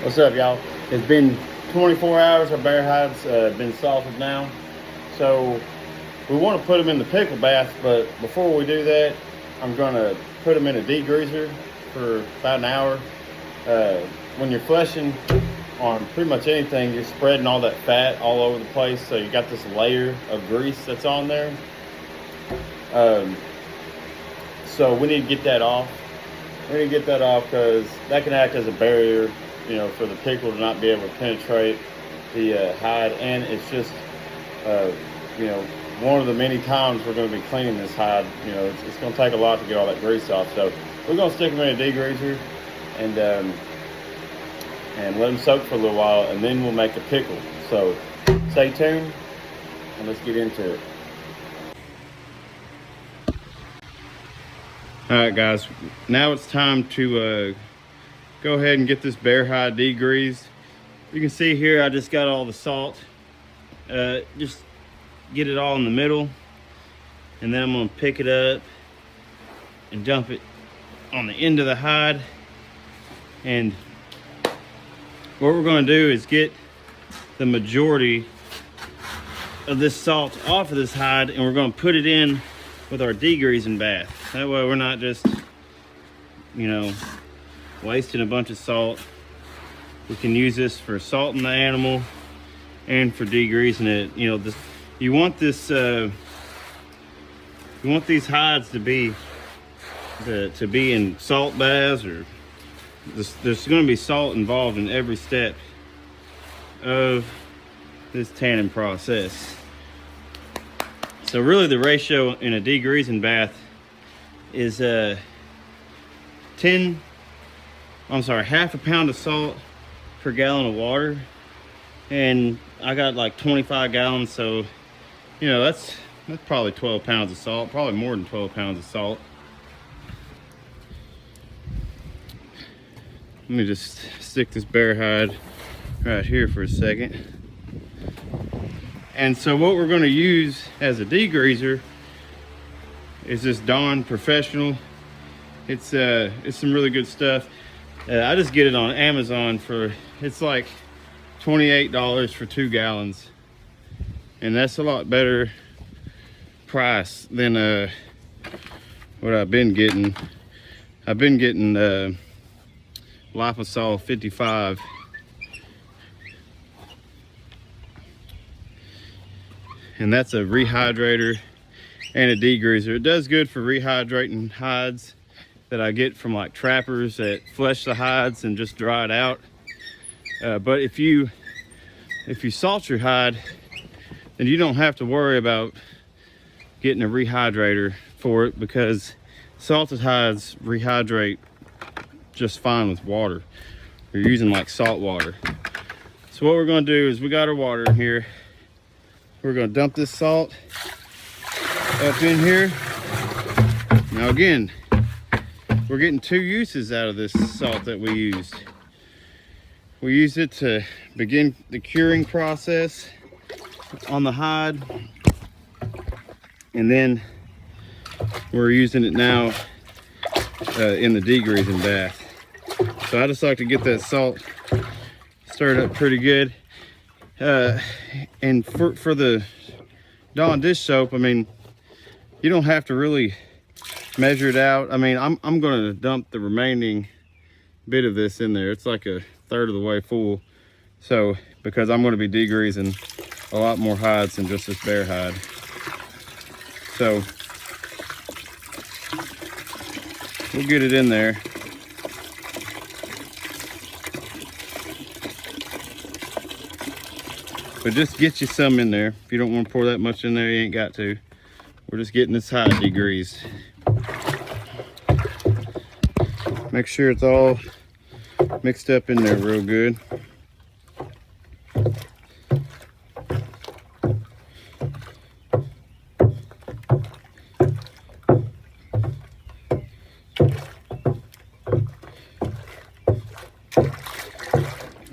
What's up, y'all? It's been 24 hours. Our bear hides been salted now. So we want to put them in the pickle bath, but before we do that, I'm going to put them in a degreaser for about an hour. When you're fleshing on pretty much anything, you're spreading all that fat all over the place, so you got this layer of grease that's on there. So we need to get that off. We need to get that off because that can act as a barrier, for the pickle to not be able to penetrate the hide. And it's just, one of the many times we're going to be cleaning this hide. It's going to take a lot to get all that grease off. So we're going to stick them in a degreaser and let them soak for a little while, and then we'll make a pickle. So stay tuned and let's get into it. All right, guys, now it's time to go ahead and get this bear hide degreased. You can see here I just got all the salt. Just get it all in the middle, and then I'm gonna pick it up and dump it on the end of the hide. And what we're gonna do is get the majority of this salt off of this hide, and we're gonna put it in with our degreasing bath. That way we're not just, wasting a bunch of salt. We can use this for salting the animal and for degreasing it. You want this, you want these hides to be in salt baths, or there's going to be salt involved in every step of this tanning process. So really the ratio in a degreasing bath is half a pound of salt per gallon of water. And I got like 25 gallons, so that's probably 12 pounds of salt, probably more than 12 pounds of salt. Let me just stick this bear hide right here for a second. And so what we're going to use as a degreaser is this Dawn Professional. It's some really good stuff. I just get it on Amazon it's like $28 for 2 gallons. And that's a lot better price than what I've been getting. I've been getting Lysol 55. And that's a rehydrator and a degreaser. It does good for rehydrating hides that I get from like trappers that flesh the hides and just dry it out. But if you salt your hide, then you don't have to worry about getting a rehydrator for it, because salted hides rehydrate just fine with water. You're using like salt water. So what we're going to do is, we got our water in here. We're going to dump this salt up in here. Now again, we're getting 2 uses out of this salt that we used. We used it to begin the curing process on the hide, and then we're using it now in the degreasing bath. So I just like to get that salt stirred up pretty good. And for the Dawn dish soap, you don't have to really measure it out. I'm going to dump the remaining bit of this in there. It's like a third of the way full. So, because I'm going to be degreasing a lot more hides than just this bear hide. So, we'll get it in there. But just get you some in there. If you don't want to pour that much in there, you ain't got to. We're just getting this hide degreased. Make sure it's all mixed up in there real good.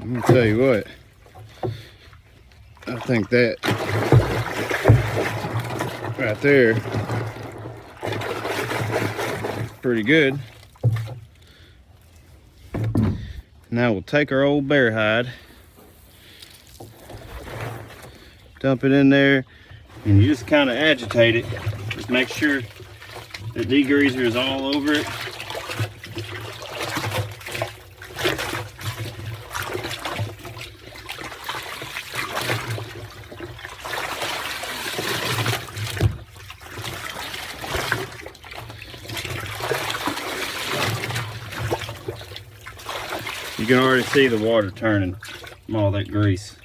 I'm gonna tell you what, I think that right there pretty good. Now we'll take our old bear hide, dump it in there, and you just kind of agitate it. Just make sure the degreaser is all over it. You can already see the water turning from all that grease.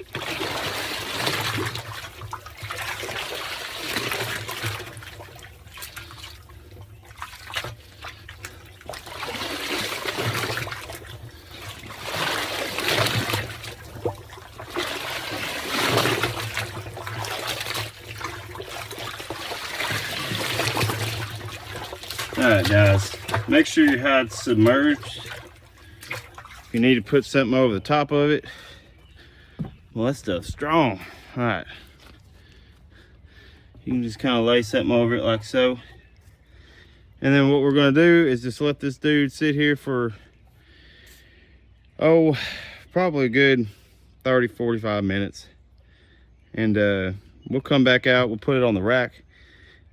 Alright guys, make sure your hide's submerged. If you need to put something over the top of it, well, that stuff's strong. Alright, you can just kind of lay something over it like so. And then what we're going to do is just let this dude sit here for, probably a good 30-45 minutes. And we'll come back out, we'll put it on the rack,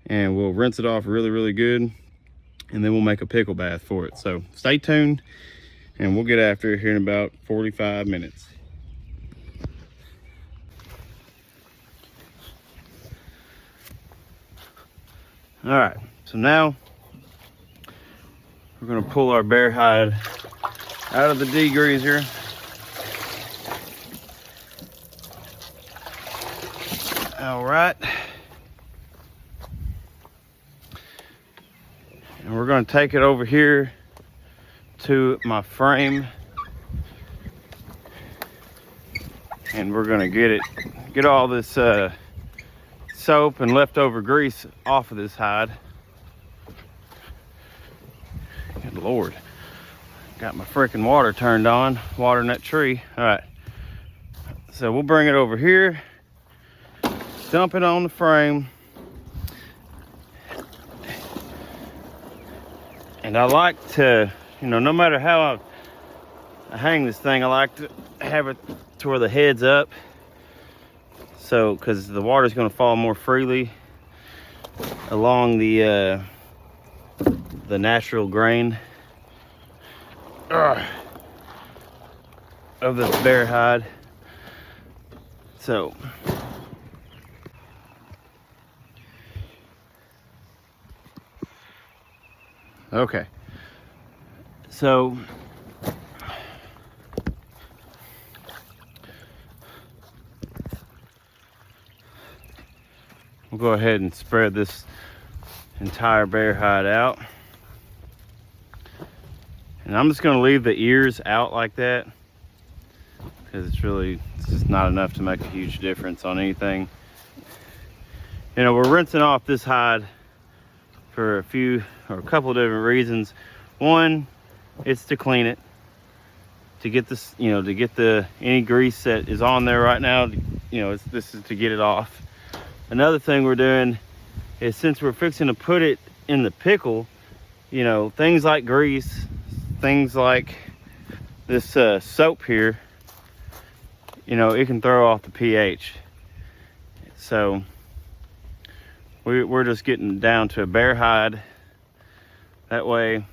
and we'll rinse it off really good. And then we'll make a pickle bath for it. So stay tuned, and we'll get after it here in about 45 minutes. All right, so now we're gonna pull our bear hide out of the degreaser. All right. And we're gonna take it over here to my frame, and we're gonna get all this soap and leftover grease off of this hide. Good Lord, got my freaking water turned on, watering that tree. All right, so we'll bring it over here, dump it on the frame. And I like to, no matter how I hang this thing, I like to have it to where the head's up. So, because the water's going to fall more freely along the natural grain of this bear hide. So, okay. So, we'll go ahead and spread this entire bear hide out. And I'm just going to leave the ears out like that, because it's just not enough to make a huge difference on anything. We're rinsing off this hide for a couple of different reasons. One, it's to clean it, to get this, to get any grease that is on there right now, this is to get it off. Another thing we're doing is, since we're fixing to put it in the pickle, things like grease, things like this soap here, it can throw off the pH. So we're just getting down to a bare hide. That way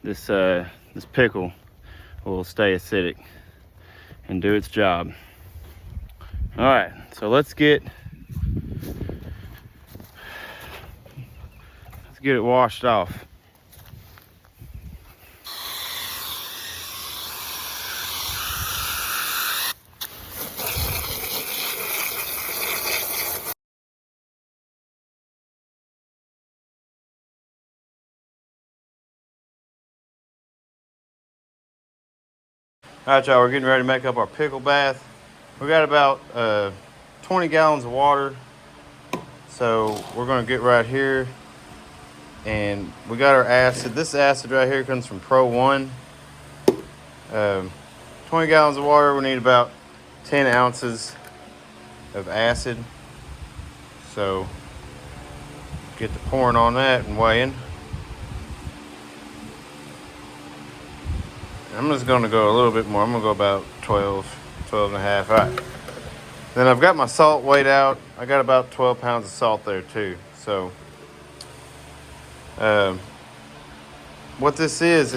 this pickle will stay acidic and do its job. All right, so let's get it washed off. All right, y'all, we're getting ready to make up our pickle bath. We got about 20 gallons of water. So we're gonna get right here, and we got our acid. This acid right here comes from Pro One. 20 gallons of water, we need about 10 ounces of acid. So get the pouring on that and weighing. I'm just gonna go a little bit more. I'm gonna go about 12 and a half. All right. Then I've got my salt weighed out. I got about 12 pounds of salt there too. So what this is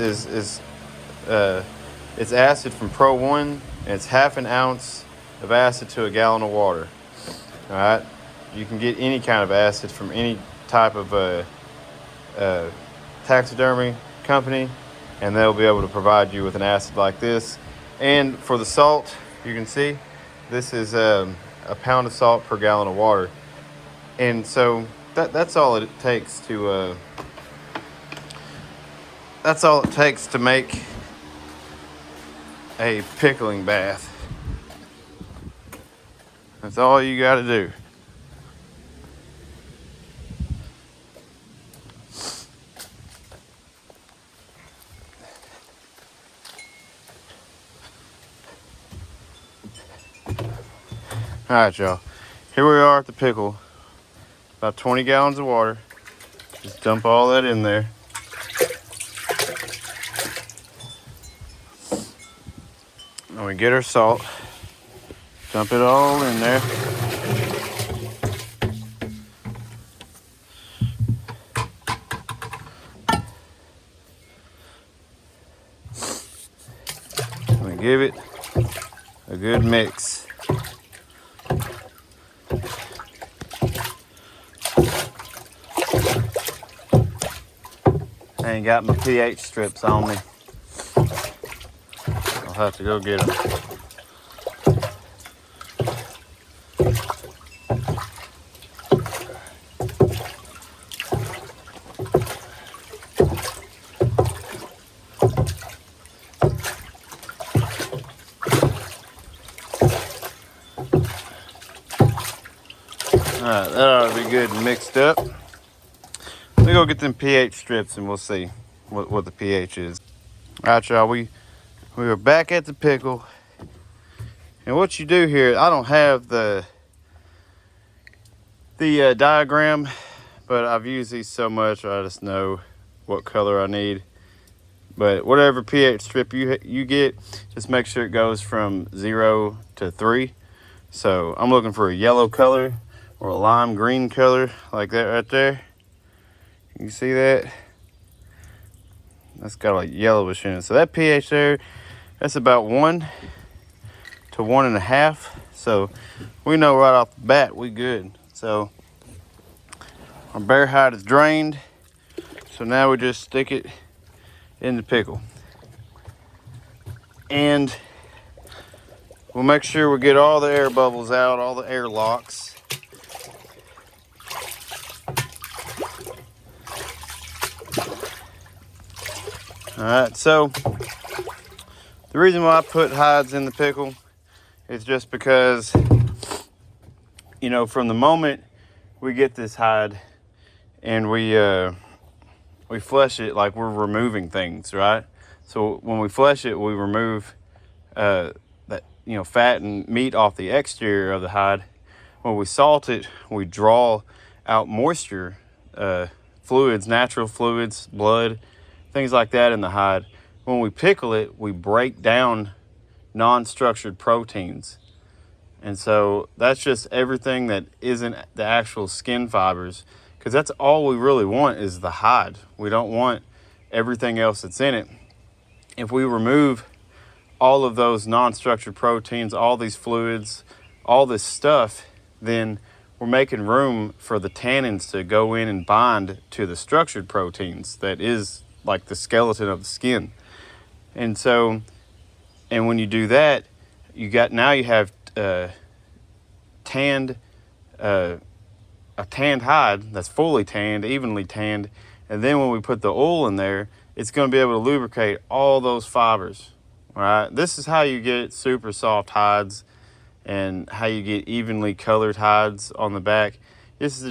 it's acid from Pro One, and it's half an ounce of acid to a gallon of water. All right, you can get any kind of acid from any type of taxidermy company, and they'll be able to provide you with an acid like this. And for the salt, you can see this is a pound of salt per gallon of water, and so that's all it takes to make a pickling bath. That's all you got to do. All right, y'all. Here we are at the pickle. About 20 gallons of water. Just dump all that in there. And we get our salt. Dump it all in there. And we give it a good mix. I ain't got my pH strips on me. I'll have to go get them. Alright, that ought to be good and mixed up. Let me go get them pH strips and we'll see what the pH is. Alright, y'all, we are back at the pickle. And what you do here, I don't have the diagram, but I've used these so much I just know what color I need. But whatever pH strip you get, just make sure it goes from 0 to 3. So I'm looking for a yellow color or a lime green color like that right there. You see that? That's got like yellowish in it. So that pH there, that's about 1 to 1.5. So we know right off the bat we good. So our bear hide is drained. So now we just stick it in the pickle. And we'll make sure we get all the air bubbles out, all the air locks. All right, so the reason why I put hides in the pickle is just because, you know, from the moment we get this hide and we flesh it, like we're removing things, right? So when we flesh it, we remove that, you know, fat and meat off the exterior of the hide. When we salt it, we draw out moisture, fluids, natural fluids, blood, things like that in the hide. When we pickle it, we break down non-structured proteins. And so that's just everything that isn't the actual skin fibers, because that's all we really want is the hide. We don't want everything else that's in it. If we remove all of those non-structured proteins, all these fluids, all this stuff, then we're making room for the tannins to go in and bind to the structured proteins that is like the skeleton of the skin. And so, and when you do that, you have tanned, a tanned hide that's fully tanned, evenly tanned. And then when we put the oil in there, it's going to be able to lubricate all those fibers. All right. This is how you get super soft hides and how you get evenly colored hides on the back. It's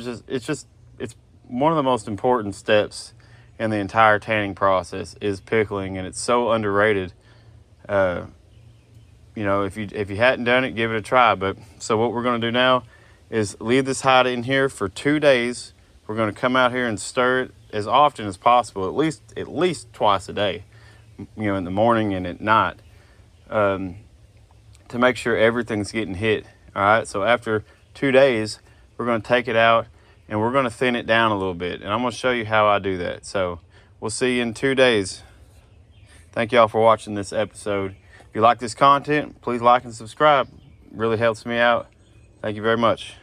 one of the most important steps in the entire tanning process is pickling, and it's so underrated. You know, if you hadn't done it, give it a try. But so what we're going to do now is leave this hide in here for 2 days. We're going to come out here and stir it as often as possible, at least twice a day. in the morning and at night, to make sure everything's getting hit. All right, so after 2 days, we're going to take it out and we're going to thin it down a little bit. And I'm going to show you how I do that. So we'll see you in 2 days. Thank y'all for watching this episode. If you like this content, please like and subscribe. It really helps me out. Thank you very much.